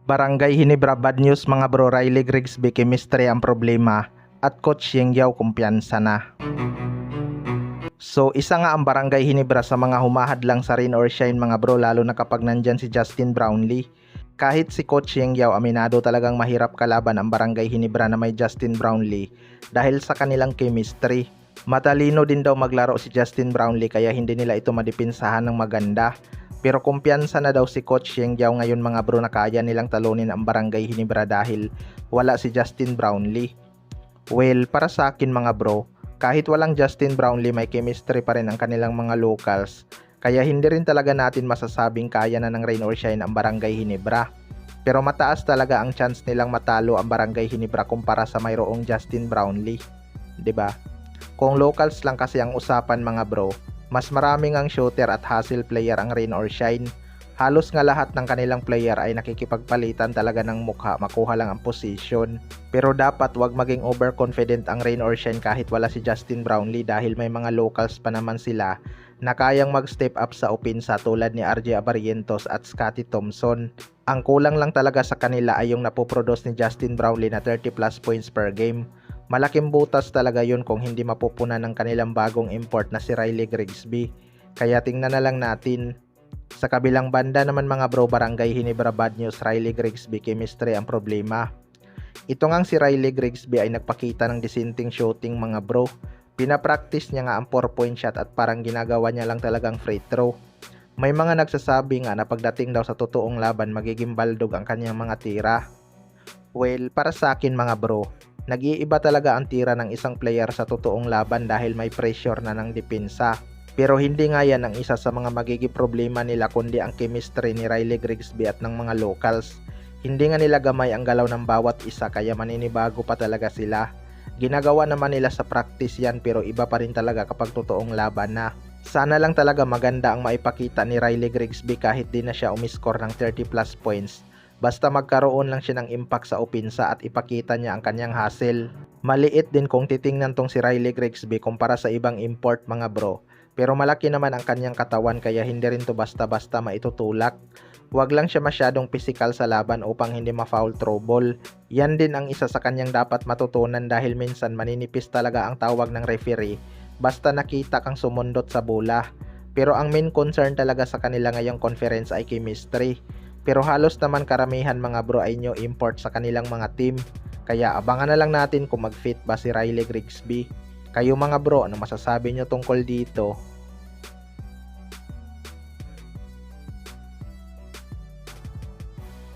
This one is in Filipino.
Barangay Hinebra bad news mga bro, Riley Grigsby chemistry ang problema at Coach Yeng Yao kumpiyansa na. So isa nga ang Barangay Hinebra sa mga humahadlang sa rain or shine mga bro, lalo na kapag nandyan si Justin Brownlee. Kahit si Coach Yeng Yao aminado talagang mahirap kalaban ang Barangay Hinebra na may Justin Brownlee dahil sa kanilang chemistry. Matalino din daw maglaro si Justin Brownlee kaya hindi nila ito madipinsahan ng maganda. Pero kumpiyansa na daw si Coach Yeng Yao ngayon mga bro na kaya nilang talunin ang Barangay Hinebra dahil wala si Justin Brownlee. Well, para sa akin mga bro, kahit walang Justin Brownlee may chemistry pa rin ang kanilang mga locals. Kaya hindi rin talaga natin masasabing kaya na ng rain or shine ang Barangay Hinebra. Pero mataas talaga ang chance nilang matalo ang Barangay Hinebra kumpara sa mayroong Justin Brownlee. 'Di ba? Kung locals lang kasi ang usapan mga bro, mas maraming ang shooter at hustle player ang rain or shine. Halos nga lahat ng kanilang player ay nakikipagpalitan talaga ng mukha, makuha lang ang position. Pero dapat wag maging overconfident ang rain or shine kahit wala si Justin Brownlee dahil may mga locals pa naman sila na kayang mag-step up sa opensa tulad ni RJ Abarientos at Scottie Thompson. Ang kulang lang talaga sa kanila ay yung napoproduce ni Justin Brownlee na 30 plus points per game. Malaking butas talaga yun kung hindi mapupunan ng kanilang bagong import na si Riley Grigsby. Kaya tingnan na lang natin. Sa kabilang banda naman mga bro, Barangay Hinebra bad news, Riley Grigsby chemistry ang problema. Ito ngang si Riley Grigsby ay nagpakita ng dissenting shooting mga bro. Pinapractice niya nga ang 4-point shot at parang ginagawa niya lang talagang free throw. May mga nagsasabi nga na pagdating daw sa totoong laban magiging baldog ang kanyang mga tira. Well, para sa akin mga bro, nag-iiba talaga ang tira ng isang player sa totoong laban dahil may pressure na ng depensa. Pero hindi nga yan ang isa sa mga magiging problema nila kundi ang chemistry ni Riley Grigsby at ng mga locals. Hindi nga nila gamay ang galaw ng bawat isa kaya maninibago pa talaga sila. Ginagawa naman nila sa practice yan pero iba pa rin talaga kapag totoong laban na. Sana lang talaga maganda ang maipakita ni Riley Grigsby kahit di na siya umiscore ng 30 plus points. Basta magkaroon lang siya ng impact sa opensa at ipakita niya ang kanyang hustle. Maliit din kung titingnan tong si Riley Grigsby kumpara sa ibang import mga bro. Pero malaki naman ang kanyang katawan kaya hindi rin to basta-basta maitutulak. Huwag lang siya masyadong physical sa laban upang hindi ma-foul trouble. Yan din ang isa sa kanyang dapat matutunan dahil minsan maninipis talaga ang tawag ng referee basta nakita kang sumundot sa bola. Pero ang main concern talaga sa kanila ngayong conference ay chemistry. Pero halos naman karamihan mga bro ay new import sa kanilang mga team. Kaya abangan na lang natin kung mag-fit ba si Riley Grigsby. Kayo mga bro, ano masasabi nyo tungkol dito?